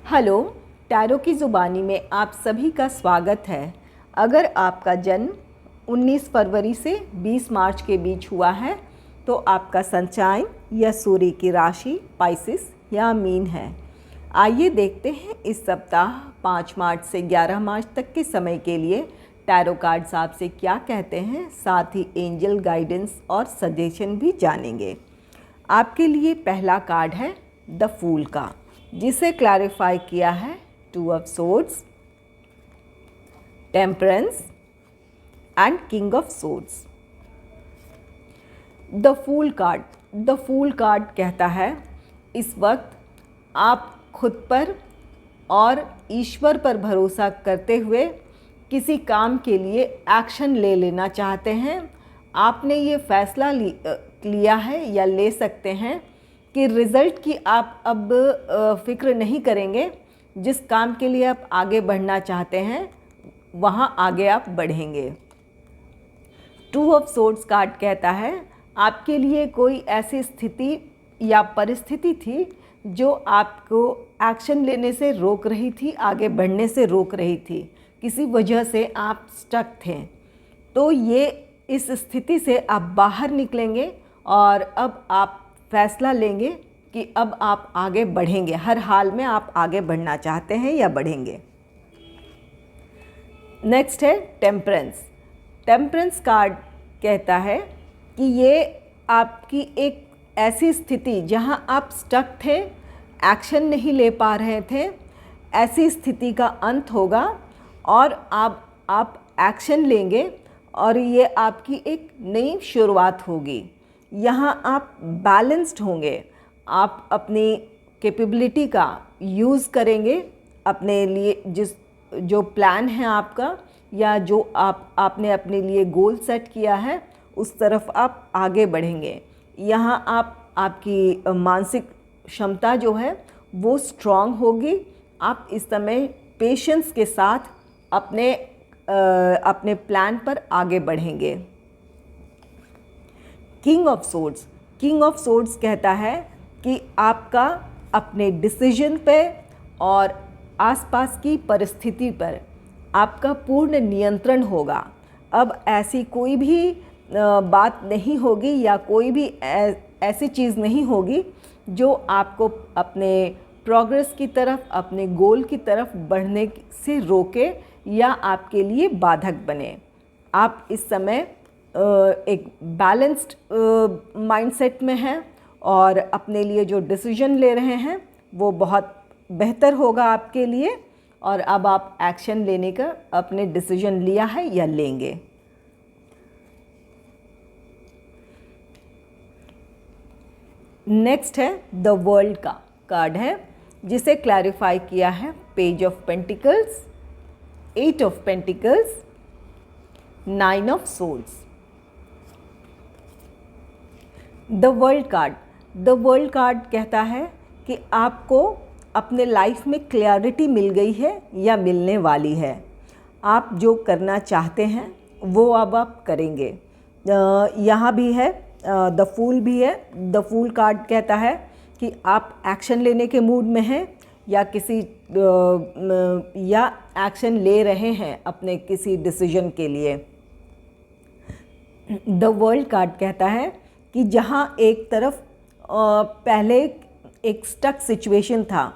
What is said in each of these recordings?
Hello, tarot की ज़ुबानी में आप सभी का स्वागत है। अगर आपका जन्म 19 फरवरी से 20 मार्च के बीच हुआ है तो आपका संचायन या सूर्य की राशि पाइसिस या मीन है। आइए देखते हैं इस सप्ताह 5 मार्च से 11 मार्च तक के समय के लिए टैरो कार्ड्स आपसे क्या कहते हैं। साथ ही एंजल गाइडेंस और सजेशन भी जानेंगे। आपके लिए पहला कार्ड है द फूल का, जिसे क्लैरिफाई किया है 2 of swords, temperance and king of swords. The fool card कहता है इस वक्त आप खुद पर और ईश्वर पर भरोसा करते हुए किसी काम के लिए एक्शन ले लेना चाहते हैं। आपने ये फैसला लिया है या ले सकते हैं कि रिज़ल्ट की आप अब फ़िक्र नहीं करेंगे। जिस काम के लिए आप आगे बढ़ना चाहते हैं वहाँ आगे आप बढ़ेंगे। 2 ऑफ सोर्ड्स कार्ड कहता है आपके लिए कोई ऐसी स्थिति या परिस्थिति थी जो आपको एक्शन लेने से रोक रही थी, आगे बढ़ने से रोक रही थी। किसी वजह से आप स्टक थे, तो ये इस स्थिति से आप बाहर निकलेंगे और अब आप फैसला लेंगे कि अब आप आगे बढ़ेंगे। हर हाल में आप आगे बढ़ना चाहते हैं या बढ़ेंगे। नेक्स्ट है टेम्परेंस कार्ड कहता है कि ये आपकी एक ऐसी स्थिति जहां आप स्टक थे, एक्शन नहीं ले पा रहे थे, ऐसी स्थिति का अंत होगा और आप एक्शन लेंगे और ये आपकी एक नई शुरुआत होगी। यहाँ आप बैलेंस्ड होंगे, आप अपनी कैपेबिलिटी का यूज़ करेंगे अपने लिए। जो प्लान है आपका या जो आपने अपने लिए गोल सेट किया है उस तरफ आप आगे बढ़ेंगे। यहाँ आपकी मानसिक क्षमता जो है वो स्ट्रॉन्ग होगी। आप इस समय पेशेंस के साथ अपने प्लान पर आगे बढ़ेंगे। किंग ऑफ सोर्ड्स कहता है कि आपका अपने डिसीजन पे और आसपास की परिस्थिति पर आपका पूर्ण नियंत्रण होगा। अब ऐसी कोई भी बात नहीं होगी या कोई भी ऐसी चीज़ नहीं होगी जो आपको अपने प्रोग्रेस की तरफ, अपने गोल की तरफ बढ़ने से रोके या आपके लिए बाधक बने। आप इस समय एक बैलेंस्ड माइंडसेट में हैं और अपने लिए जो डिसीजन ले रहे हैं वो बहुत बेहतर होगा आपके लिए। और अब आप एक्शन लेने का अपने डिसीजन लिया है या लेंगे। नेक्स्ट है द वर्ल्ड का कार्ड है, जिसे क्लैरिफाई किया है page of pentacles, 8 of pentacles, 9 of swords. The world card कहता है कि आपको अपने लाइफ में क्लैरिटी मिल गई है या मिलने वाली है। आप जो करना चाहते हैं वो अब आप करेंगे। यहाँ भी है द फूल भी है। द फूल कार्ड कहता है कि आप एक्शन लेने के मूड में हैं या या एक्शन ले रहे हैं अपने किसी डिसीजन के लिए। द वर्ल्ड कार्ड कहता है कि जहाँ एक तरफ पहले एक स्टक सिचुएशन था,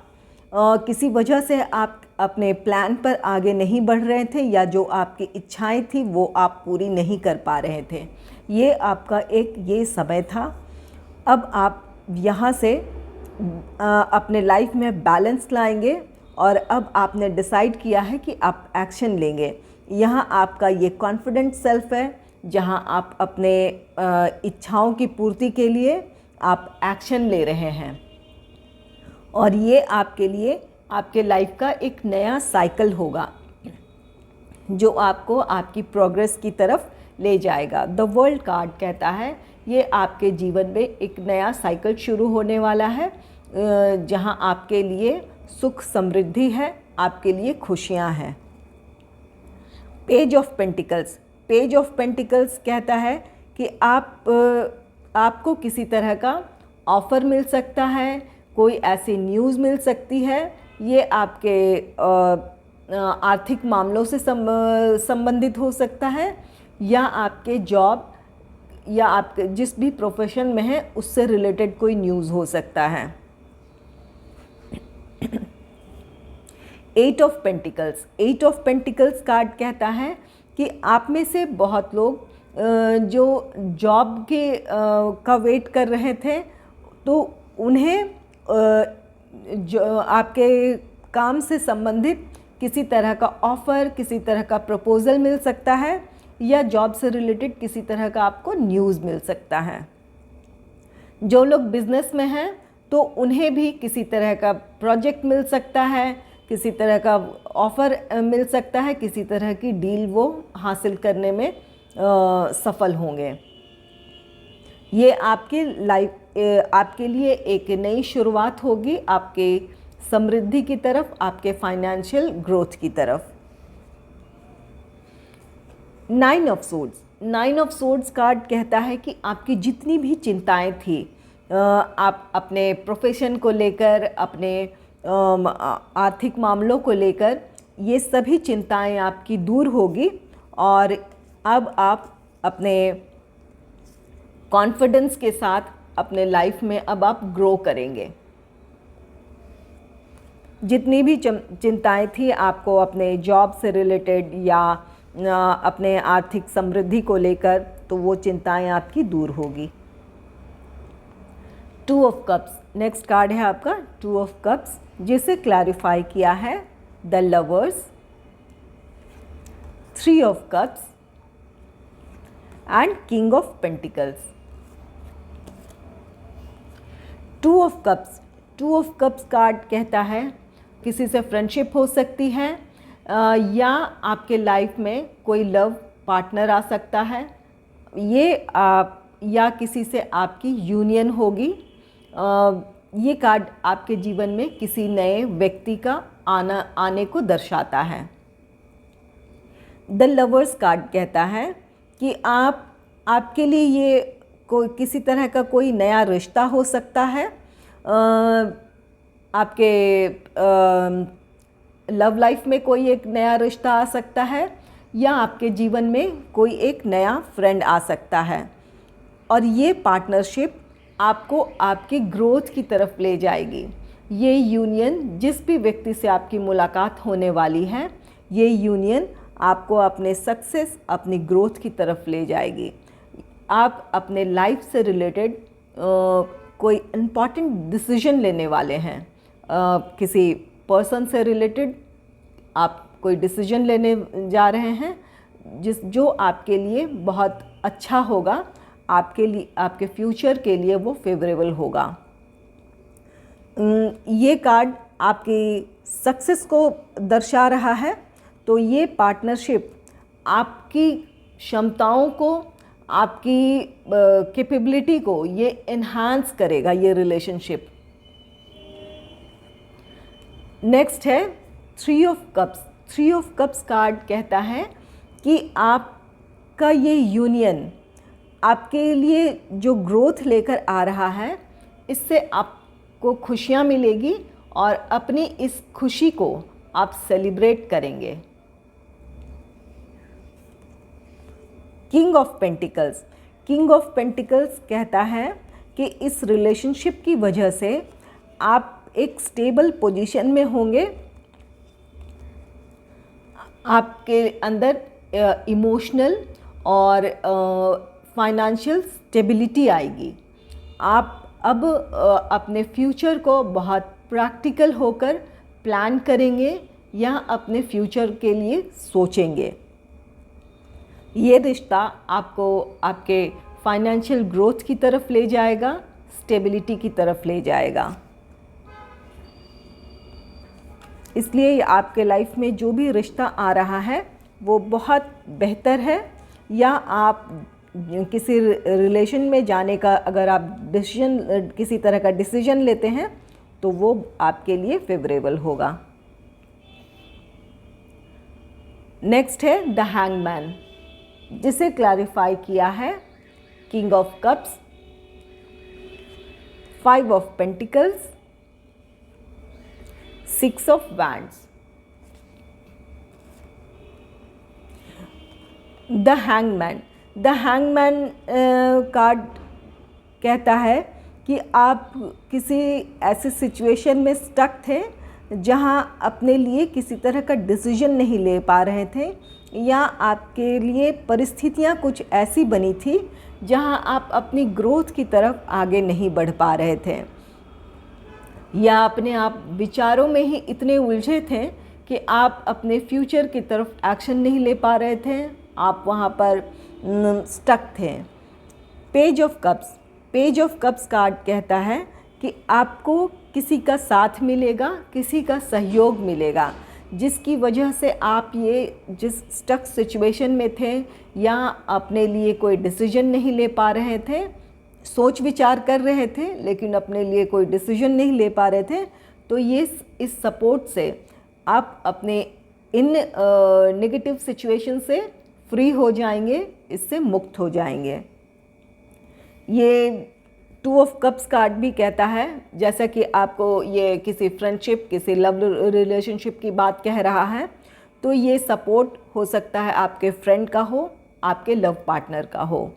किसी वजह से आप अपने प्लान पर आगे नहीं बढ़ रहे थे या जो आपकी इच्छाएं थी वो आप पूरी नहीं कर पा रहे थे, ये आपका ये समय था। अब आप यहाँ से अपने लाइफ में बैलेंस लाएंगे और अब आपने डिसाइड किया है कि आप एक्शन लेंगे। यहाँ आपका ये कॉन्फिडेंट सेल्फ है जहाँ आप अपने इच्छाओं की पूर्ति के लिए आप एक्शन ले रहे हैं और ये आपके लिए आपके लाइफ का एक नया साइकिल होगा जो आपको आपकी प्रोग्रेस की तरफ ले जाएगा। द वर्ल्ड कार्ड कहता है ये आपके जीवन में एक नया साइकिल शुरू होने वाला है जहाँ आपके लिए सुख समृद्धि है, आपके लिए खुशियाँ हैं। पेज ऑफ पेंटिकल्स कहता है कि आपको किसी तरह का ऑफ़र मिल सकता है, कोई ऐसी न्यूज़ मिल सकती है, ये आपके आर्थिक मामलों से संबंधित हो सकता है, या आपके जॉब या आपके जिस भी प्रोफेशन में है उससे रिलेटेड कोई न्यूज़ हो सकता है। 8 of pentacles, 8 of pentacles card कहता है कि आप में से बहुत लोग जो जॉब के का वेट कर रहे थे, तो उन्हें जो आपके काम से संबंधित किसी तरह का ऑफ़र, किसी तरह का प्रपोज़ल मिल सकता है, या जॉब से रिलेटेड किसी तरह का आपको न्यूज़ मिल सकता है। जो लोग बिज़नेस में हैं तो उन्हें भी किसी तरह का प्रोजेक्ट मिल सकता है, किसी तरह का ऑफ़र मिल सकता है, किसी तरह की डील वो हासिल करने में सफल होंगे। ये आपके लिए एक नई शुरुआत होगी, आपके समृद्धि की तरफ, आपके फाइनेंशियल ग्रोथ की तरफ। 9 of swords, 9 of swords card कहता है कि आपकी जितनी भी चिंताएं थी, आप अपने प्रोफेशन को लेकर, अपने आर्थिक मामलों को लेकर, ये सभी चिंताएं आपकी दूर होगी और अब आप अपने कॉन्फिडेंस के साथ अपने लाइफ में अब आप ग्रो करेंगे। जितनी भी चिंताएं थी आपको अपने जॉब से रिलेटेड या अपने आर्थिक समृद्धि को लेकर, तो वो चिंताएं आपकी दूर होगी। 2 ऑफ कप्स, नेक्स्ट कार्ड है आपका 2 ऑफ कप्स, जिसे क्लैरिफाई किया है the lovers, 3 of cups and king of pentacles. 2 of cups, 2 of cups card कहता है किसी से फ्रेंडशिप हो सकती है, या आपके लाइफ में कोई लव पार्टनर आ सकता है, या किसी से आपकी यूनियन होगी। ये कार्ड आपके जीवन में किसी नए व्यक्ति का आने को दर्शाता है। द लवर्स कार्ड कहता है कि आपके लिए ये किसी तरह का कोई नया रिश्ता हो सकता है, आपके लव लाइफ में कोई एक नया रिश्ता आ सकता है, या आपके जीवन में कोई एक नया फ्रेंड आ सकता है, और ये पार्टनरशिप आपको आपकी ग्रोथ की तरफ ले जाएगी। ये यूनियन, जिस भी व्यक्ति से आपकी मुलाकात होने वाली है, ये यूनियन आपको अपने सक्सेस, अपनी ग्रोथ की तरफ ले जाएगी। आप अपने लाइफ से रिलेटेड कोई इम्पॉर्टेंट डिसीजन लेने वाले हैं, किसी पर्सन से रिलेटेड आप कोई डिसीजन लेने जा रहे हैं, जो आपके लिए बहुत अच्छा होगा, आपके लिए, आपके फ्यूचर के लिए वो फेवरेबल होगा। ये कार्ड आपकी सक्सेस को दर्शा रहा है, तो ये पार्टनरशिप आपकी क्षमताओं को, आपकी कैपेबिलिटी को ये एनहांस करेगा, ये रिलेशनशिप। नेक्स्ट है 3 of cups. 3 of cups card कहता है कि आपका ये यूनियन आपके लिए जो ग्रोथ लेकर आ रहा है, इससे आपको खुशियाँ मिलेगी और अपनी इस खुशी को आप सेलिब्रेट करेंगे। King of pentacles. King of pentacles कहता है कि इस रिलेशनशिप की वजह से आप एक स्टेबल पोजीशन में होंगे, आपके अंदर इमोशनल और फाइनेंशियल स्टेबिलिटी आएगी। आप अब अपने फ्यूचर को बहुत प्रैक्टिकल होकर प्लान करेंगे या अपने फ्यूचर के लिए सोचेंगे। ये रिश्ता आपको आपके फाइनेंशियल ग्रोथ की तरफ ले जाएगा, स्टेबिलिटी की तरफ ले जाएगा। इसलिए आपके लाइफ में जो भी रिश्ता आ रहा है वो बहुत बेहतर है, या आप किसी रिलेशन में जाने का अगर आप किसी तरह का डिसीजन लेते हैं तो वो आपके लिए फेवरेबल होगा। नेक्स्ट है द हैंगमैन, जिसे क्लैरिफाई किया है king of cups, 5 of pentacles 6 of wands, the hangman. The hangman card कहता है कि आप किसी ऐसे सिचुएशन में स्टक थे जहां अपने लिए किसी तरह का डिसीजन नहीं ले पा रहे थे, या आपके लिए परिस्थितियां कुछ ऐसी बनी थी जहां आप अपनी ग्रोथ की तरफ आगे नहीं बढ़ पा रहे थे, या अपने आप विचारों में ही इतने उलझे थे कि आप अपने फ्यूचर की तरफ एक्शन नहीं ले पा रहे थे, आप वहाँ पर स्टक थे। Page of cups. Page of cups card कहता है कि आपको किसी का साथ मिलेगा, किसी का सहयोग मिलेगा, जिसकी वजह से आप ये जिस स्टक सिचुएशन में थे या अपने लिए कोई डिसीजन नहीं ले पा रहे थे, सोच विचार कर रहे थे लेकिन अपने लिए कोई डिसीजन नहीं ले पा रहे थे, तो ये इस सपोर्ट से आप अपने इन नेगेटिव सिचुएशन से फ्री हो जाएंगे, इससे मुक्त हो जाएंगे। ये 2 ऑफ कप्स कार्ड भी कहता है, जैसा कि आपको ये किसी फ्रेंडशिप, किसी लव रिलेशनशिप की बात कह रहा है, तो ये सपोर्ट हो सकता है आपके फ्रेंड का हो, आपके लव पार्टनर का हो।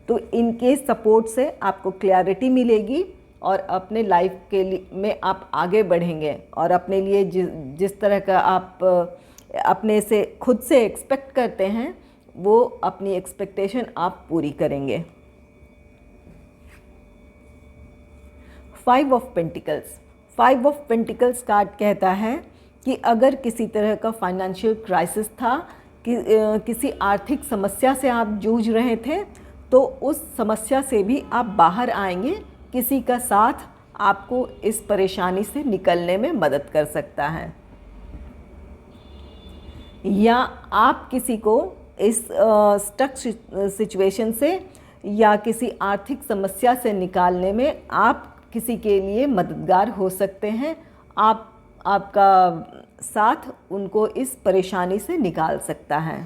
तो इनके सपोर्ट से आपको क्लैरिटी मिलेगी और अपने लाइफ के लिए में आप आगे बढ़ेंगे और अपने लिए जिस तरह का आप अपने से खुद से एक्सपेक्ट करते हैं, वो अपनी एक्सपेक्टेशन आप पूरी करेंगे। 5 of pentacles. 5 of pentacles card कहता है कि अगर किसी तरह का फाइनेंशियल क्राइसिस था, किसी आर्थिक समस्या से आप जूझ रहे थे, तो उस समस्या से भी आप बाहर आएंगे। किसी का साथ आपको इस परेशानी से निकलने में मदद कर सकता है, या आप किसी को इस स्टक सिचुएशन से या किसी आर्थिक समस्या से निकालने में आप किसी के लिए मददगार हो सकते हैं। आपका साथ उनको इस परेशानी से निकाल सकता है।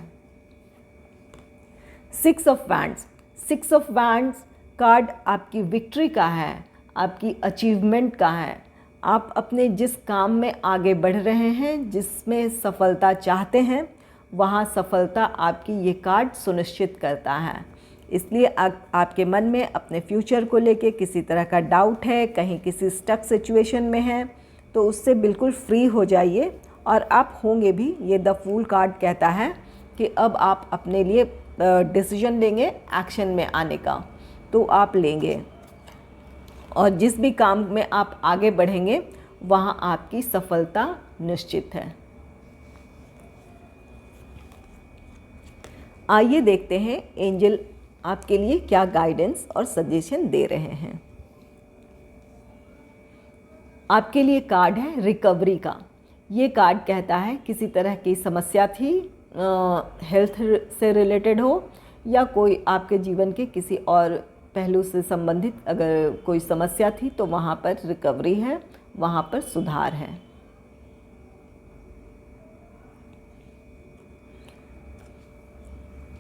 6 of wands. 6 of wands card आपकी विक्ट्री का है, आपकी अचीवमेंट का है। आप अपने जिस काम में आगे बढ़ रहे हैं, जिसमें सफलता चाहते हैं, वहाँ सफलता आपकी ये कार्ड सुनिश्चित करता है। इसलिए आपके मन में अपने फ्यूचर को लेके किसी तरह का डाउट है, कहीं किसी स्टक सिचुएशन में है, तो उससे बिल्कुल फ्री हो जाइए और आप होंगे भी। ये द फूल कार्ड कहता है कि अब आप अपने लिए डिसीजन लेंगे एक्शन में आने का, तो आप लेंगे और जिस भी काम में आप आगे बढ़ेंगे वहाँ आपकी सफलता निश्चित है। आइए देखते हैं एंजल आपके लिए क्या गाइडेंस और सजेशन दे रहे हैं। आपके लिए कार्ड है रिकवरी का। ये कार्ड कहता है किसी तरह की समस्या थी, हेल्थ से रिलेटेड हो या कोई आपके जीवन के किसी और पहलू से संबंधित अगर कोई समस्या थी, तो वहाँ पर रिकवरी है, वहाँ पर सुधार है।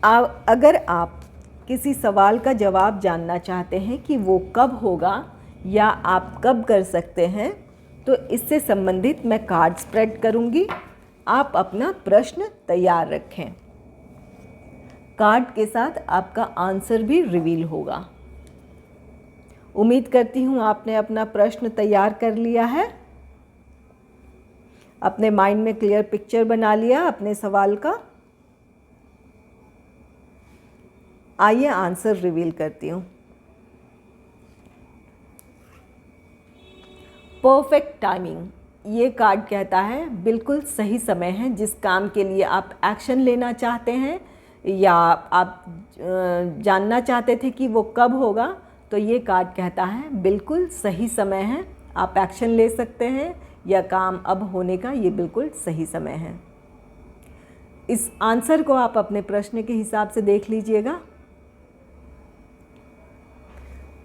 अगर आप किसी सवाल का जवाब जानना चाहते हैं कि वो कब होगा या आप कब कर सकते हैं, तो इससे संबंधित मैं कार्ड स्प्रेड करूँगी। आप अपना प्रश्न तैयार रखें। कार्ड के साथ आपका आंसर भी रिवील होगा। उम्मीद करती हूँ आपने अपना प्रश्न तैयार कर लिया है, अपने माइंड में क्लियर पिक्चर बना लिया अपने सवाल का। आइए आंसर रिवील करती हूँ। Perfect timing. ये कार्ड कहता है बिल्कुल सही समय है। जिस काम के लिए आप एक्शन लेना चाहते हैं या आप जानना चाहते थे कि वो कब होगा, तो ये कार्ड कहता है बिल्कुल सही समय है, आप एक्शन ले सकते हैं या काम अब होने का ये बिल्कुल सही समय है। इस आंसर को आप अपने प्रश्न के हिसाब से देख लीजिएगा।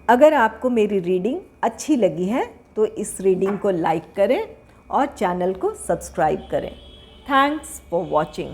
अगर आपको मेरी रीडिंग अच्छी लगी है तो इस रीडिंग को लाइक करें और चैनल को सब्सक्राइब करें। Thanks for watching.